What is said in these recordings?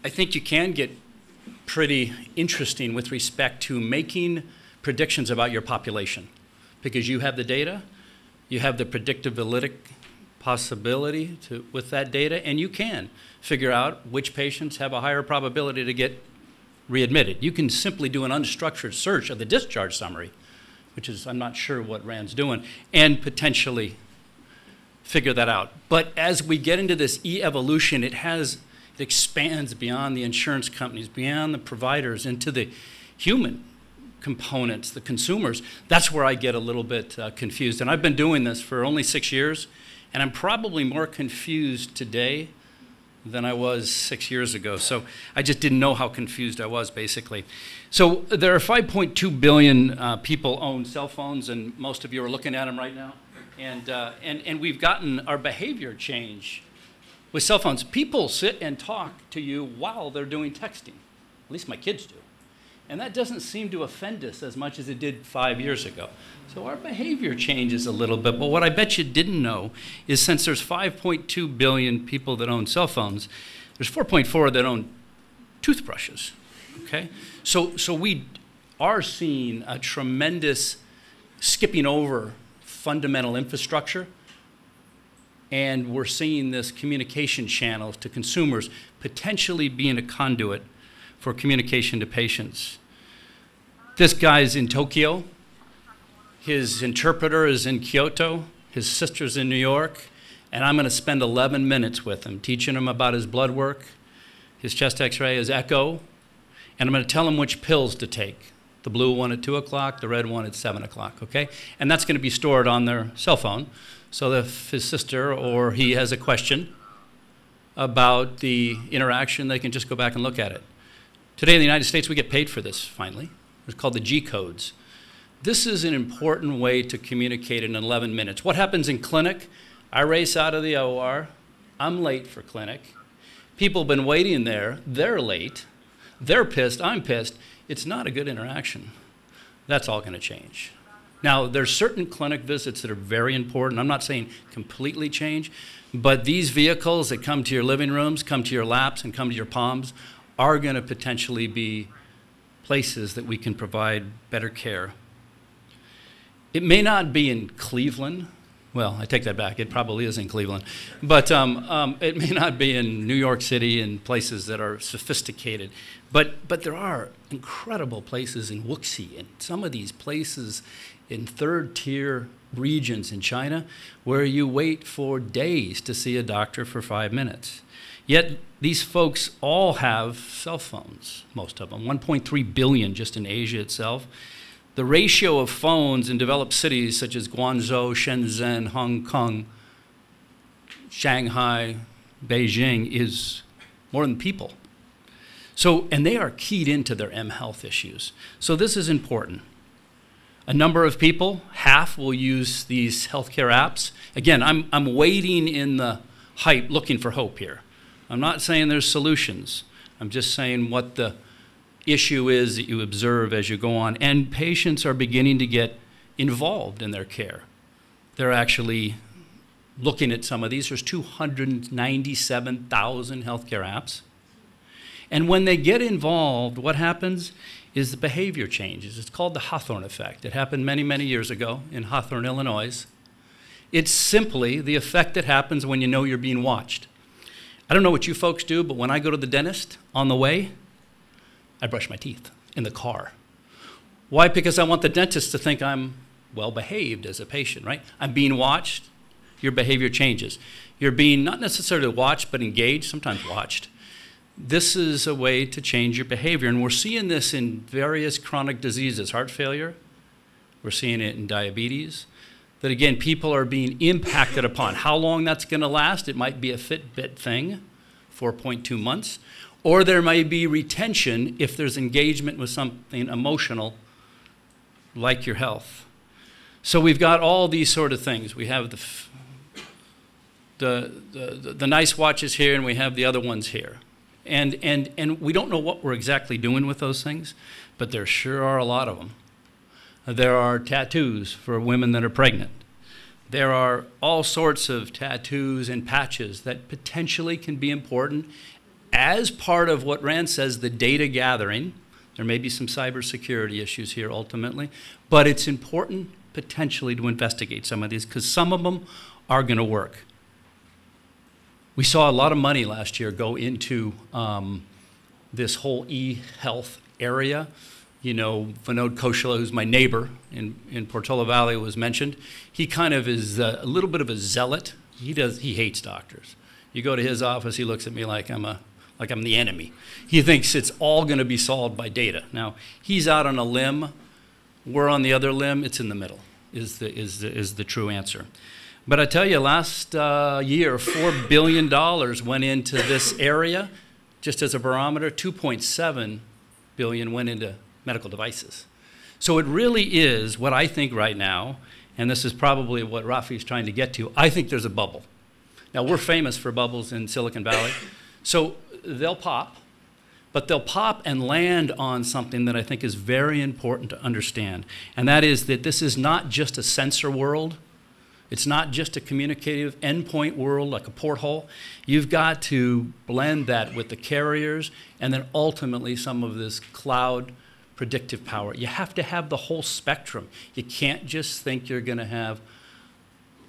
I think you can get pretty interesting with respect to making predictions about your population, because you have the data, you have the predictability possibility with that data, and you can figure out which patients have a higher probability to get readmitted. You can simply do an unstructured search of the discharge summary, which is, I'm not sure what Rand's doing, and potentially figure that out. But as we get into this e-evolution, it expands beyond the insurance companies, beyond the providers, into the human components, the consumers. That's where I get a little bit confused. And I've been doing this for only 6 years, and I'm probably more confused today than I was 6 years ago. So I just didn't know how confused I was, basically. So there are 5.2 billion people own cell phones, and most of you are looking at them right now. And we've gotten our behavior change with cell phones. People sit and talk to you while they're doing texting. At least my kids do. And that doesn't seem to offend us as much as it did 5 years ago. So our behavior changes a little bit. But what I bet you didn't know is, since there's 5.2 billion people that own cell phones, there's 4.4 that own toothbrushes, okay? So we are seeing a tremendous skipping over fundamental infrastructure, and we're seeing this communication channel to consumers potentially being a conduit for communication to patients. This guy's in Tokyo. His interpreter is in Kyoto. His sister's in New York. And I'm going to spend 11 minutes with him, teaching him about his blood work, his chest x-ray, his echo. And I'm going to tell him which pills to take. The blue one at 2 o'clock, the red one at 7 o'clock, okay? And that's going to be stored on their cell phone. So if his sister or he has a question about the interaction, they can just go back and look at it. Today in the United States, we get paid for this, finally. It's called the G codes. This is an important way to communicate in 11 minutes. What happens in clinic? I race out of the OR. I'm late for clinic. People have been waiting there. They're late. They're pissed. I'm pissed. It's not a good interaction. That's all going to change. Now, there's certain clinic visits that are very important. I'm not saying completely change, but these vehicles that come to your living rooms, come to your laps, and come to your palms are going to potentially be places that we can provide better care. It may not be in Cleveland. Well, I take that back. It probably is in Cleveland. But it may not be in New York City and places that are sophisticated. But there are incredible places in Wuxi and some of these places in third-tier regions in China where you wait for days to see a doctor for 5 minutes. Yet these folks all have cell phones, most of them, 1.3 billion just in Asia itself. The ratio of phones in developed cities such as Guangzhou, Shenzhen, Hong Kong, Shanghai, Beijing is more than people. So, and they are keyed into their M-health issues. So this is important. A number of people, half, will use these healthcare apps. Again, I'm waiting in the hype, looking for hope here. I'm not saying there's solutions. I'm just saying what the issue is that you observe as you go on. And patients are beginning to get involved in their care. They're actually looking at some of these. There's 297,000 healthcare apps. And when they get involved, what happens is the behavior changes. It's called the Hawthorne effect. It happened many, many years ago in Hawthorne, Illinois. It's simply the effect that happens when you know you're being watched. I don't know what you folks do, but when I go to the dentist on the way, I brush my teeth in the car. Why? Because I want the dentist to think I'm well-behaved as a patient, right? I'm being watched. Your behavior changes. You're being not necessarily watched, but engaged, sometimes watched. This is a way to change your behavior, and we're seeing this in various chronic diseases, heart failure. We're seeing it in diabetes. That, again, people are being impacted upon. How long that's going to last? It might be a Fitbit thing, 4.2 months. Or there may be retention if there's engagement with something emotional, like your health. So we've got all these sort of things. We have the nice watches here, and we have the other ones here. And we don't know what we're exactly doing with those things, but there sure are a lot of them. There are tattoos for women that are pregnant. There are all sorts of tattoos and patches that potentially can be important as part of what Rand says, the data gathering. There may be some cybersecurity issues here ultimately, but it's important potentially to investigate some of these because some of them are going to work. We saw a lot of money last year go into this whole e-health area. You know, Vinod Koshela, who's my neighbor in Portola Valley, was mentioned. He kind of is a little bit of a zealot. He hates doctors. You go to his office, he looks at me like I'm the enemy. He thinks it's all going to be solved by data. Now, he's out on a limb. We're on the other limb. It's in the middle is the true answer. But I tell you, last year, $4 billion went into this area. Just as a barometer, $2.7 billion went into medical devices. So it really is what I think right now, and this is probably what Rafi's trying to get to, I think there's a bubble. Now, we're famous for bubbles in Silicon Valley. So they'll pop, but they'll pop and land on something that I think is very important to understand. And that is that this is not just a sensor world. It's not just a communicative endpoint world like a porthole. You've got to blend that with the carriers and then ultimately some of this cloud predictive power. You have to have the whole spectrum. You can't just think you're going to have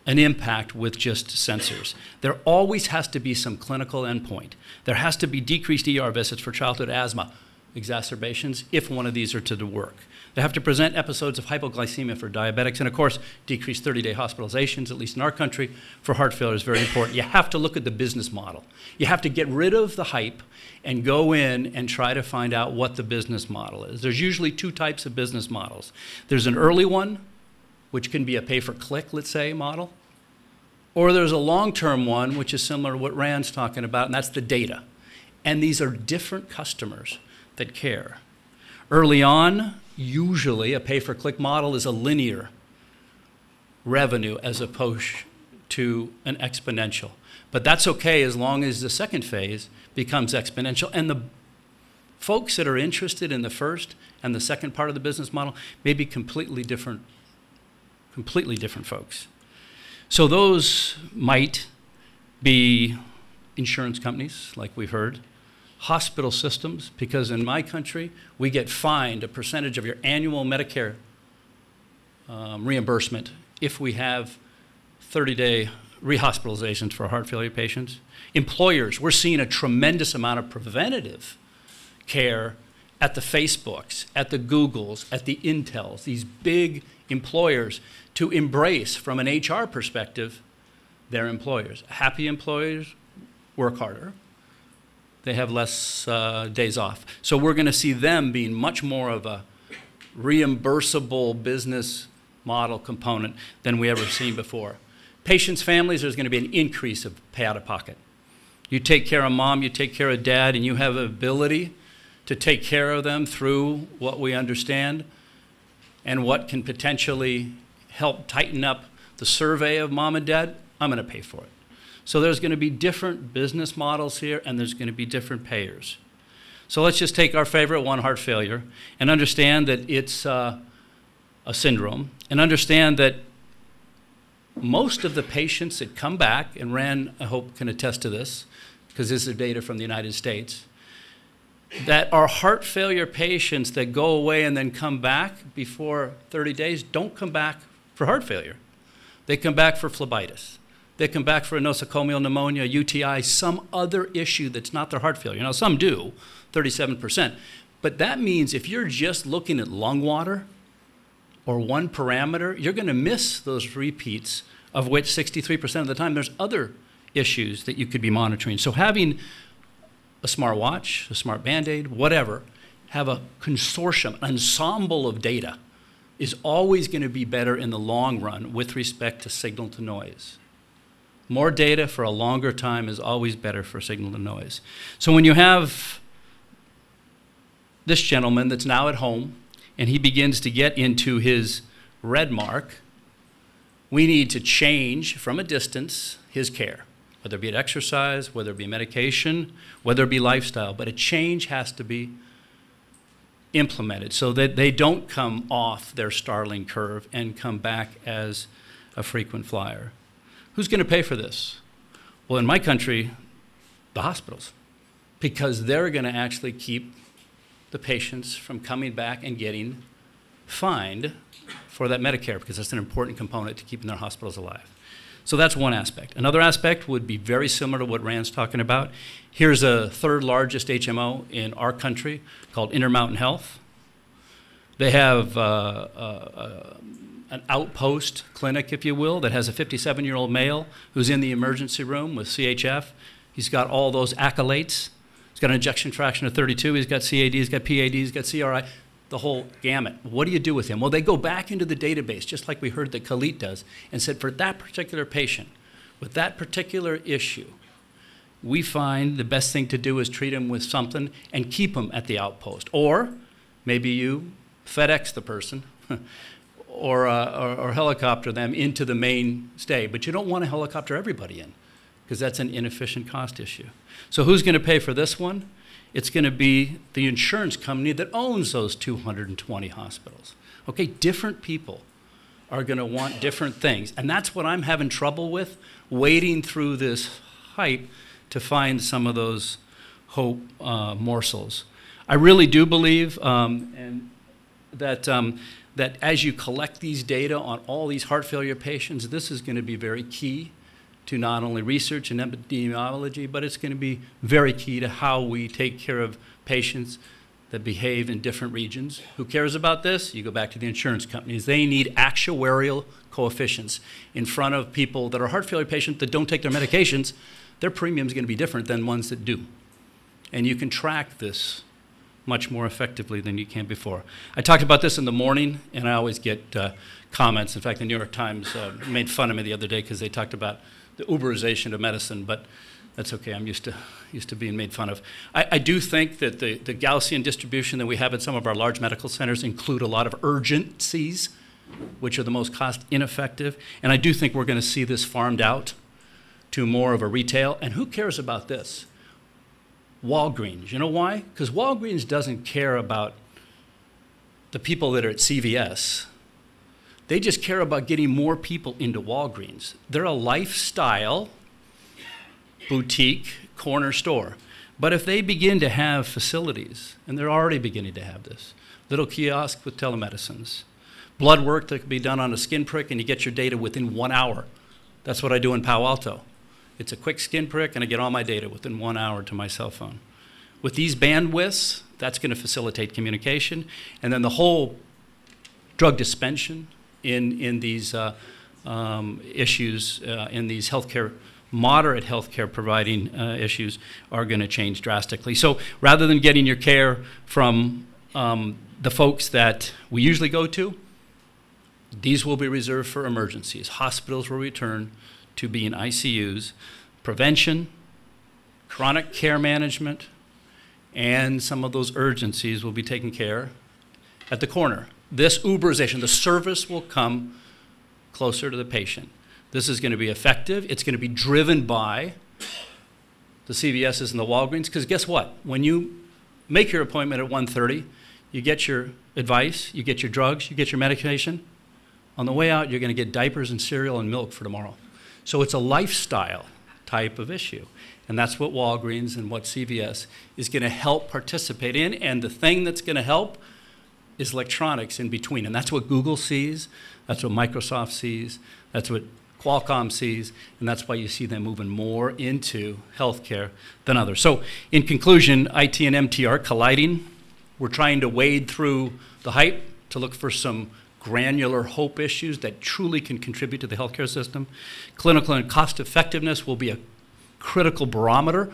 an impact with just sensors. There always has to be some clinical endpoint. There has to be decreased ER visits for childhood asthma exacerbations if one of these are to work. They have to present episodes of hypoglycemia for diabetics, and of course, decreased 30-day hospitalizations, at least in our country, for heart failure is very important. You have to look at the business model. You have to get rid of the hype and go in and try to find out what the business model is. There's usually two types of business models. There's an early one, which can be a pay-for-click, let's say, model, or there's a long-term one, which is similar to what Rand's talking about, and that's the data. And these are different customers that care. Early on, usually a pay-for-click model is a linear revenue as opposed to an exponential. But that's okay as long as the second phase becomes exponential. And the folks that are interested in the first and the second part of the business model may be completely different folks. So those might be insurance companies, like we've heard, hospital systems, because in my country, we get fined a percentage of your annual Medicare reimbursement if we have 30-day rehospitalizations for heart failure patients. Employers, we're seeing a tremendous amount of preventative care at the Facebooks, at the Googles, at the Intels, these big employers to embrace, from an HR perspective, their employers. Happy employers work harder. They have less days off. So we're going to see them being much more of a reimbursable business model component than we ever seen before. Patients' families, there's going to be an increase of pay out of pocket. You take care of mom, you take care of dad, and you have the ability to take care of them through what we understand and what can potentially help tighten up the survey of mom and dad, I'm going to pay for it. So there's going to be different business models here, and there's going to be different payers. So let's just take our favorite one, heart failure, and understand that it's a syndrome, and understand that most of the patients that come back, and Rand, I hope, can attest to this, because this is data from the United States, that our heart failure patients that go away and then come back before 30 days don't come back for heart failure. They come back for phlebitis. They come back for a nosocomial pneumonia, UTI, some other issue that's not their heart failure. Now, some do, 37%. But that means if you're just looking at lung water or one parameter, you're going to miss those repeats, of which 63% of the time there's other issues that you could be monitoring. So having a smart watch, a smart Band-Aid, whatever, have a consortium, an ensemble of data is always going to be better in the long run with respect to signal to noise. More data for a longer time is always better for signal to noise. So when you have this gentleman that's now at home and he begins to get into his red mark, we need to change from a distance his care, whether it be exercise, whether it be medication, whether it be lifestyle. But a change has to be implemented so that they don't come off their Starling curve and come back as a frequent flyer. Who's going to pay for this? Well, in my country, the hospitals, because they're going to actually keep the patients from coming back and getting fined for that Medicare, because that's an important component to keeping their hospitals alive. So that's one aspect. Another aspect would be very similar to what Rand's talking about. Here's a third largest HMO in our country called Intermountain Health. They have an outpost clinic, if you will, that has a 57-year-old male who's in the emergency room with CHF. He's got all those accolades. He's got an ejection fraction of 32. He's got CAD, he's got PAD, he's got CRI, the whole gamut. What do you do with him? Well, they go back into the database, just like we heard that Khalid does, and said for that particular patient, with that particular issue, we find the best thing to do is treat him with something and keep him at the outpost. Or maybe you FedEx the person or helicopter them into the main stay. But you don't want to helicopter everybody in, because that's an inefficient cost issue. So who's going to pay for this one? It's going to be the insurance company that owns those 220 hospitals. Okay, different people are going to want different things. And that's what I'm having trouble with, wading through this hype to find some of those hope morsels. I really do believe that as you collect these data on all these heart failure patients, this is going to be very key to not only research and epidemiology, but it's going to be very key to how we take care of patients that behave in different regions. Who cares about this? You go back to the insurance companies. They need actuarial coefficients in front of people that are heart failure patients that don't take their medications. Their premium is going to be different than ones that do. And you can track this much more effectively than you can before. I talked about this in the morning, and I always get comments. In fact, the New York Times made fun of me the other day because they talked about the Uberization of medicine, but that's okay. I'm used to being made fun of. I do think that the Gaussian distribution that we have at some of our large medical centers include a lot of urgencies, which are the most cost ineffective. And I do think we're going to see this farmed out to more of a retail. And who cares about this? Walgreens. You know why? Because Walgreens doesn't care about the people that are at CVS. They just care about getting more people into Walgreens. They're a lifestyle boutique corner store. But if they begin to have facilities, and they're already beginning to have this, little kiosks with telemedicines, blood work that can be done on a skin prick and you get your data within 1 hour. That's what I do in Palo Alto. It's a quick skin prick and I get all my data within 1 hour to my cell phone. With these bandwidths, that's going to facilitate communication. And then the whole drug dispensation in these issues, in these moderate healthcare providing issues are going to change drastically. So rather than getting your care from the folks that we usually go to, these will be reserved for emergencies. Hospitals will return to being ICUs. Prevention, chronic care management, and some of those urgencies will be taken care at the corner. This Uberization, the service will come closer to the patient. This is going to be effective. It's going to be driven by the CVSs and the Walgreens, because guess what? When you make your appointment at 1:30, you get your advice, you get your drugs, you get your medication. On the way out, you're going to get diapers and cereal and milk for tomorrow. So it's a lifestyle type of issue. And that's what Walgreens and what CVS is going to help participate in. And the thing that's going to help is electronics in between. And that's what Google sees. That's what Microsoft sees. That's what Qualcomm sees. And that's why you see them moving more into healthcare than others. So in conclusion, IT and MT are colliding. We're trying to wade through the hype to look for some granular hope issues that truly can contribute to the healthcare system. Clinical and cost effectiveness will be a critical barometer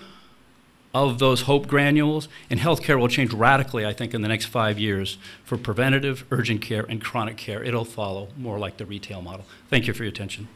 of those hope granules, and healthcare will change radically, I think, in the next 5 years for preventative, urgent care, and chronic care. It'll follow more like the retail model. Thank you for your attention.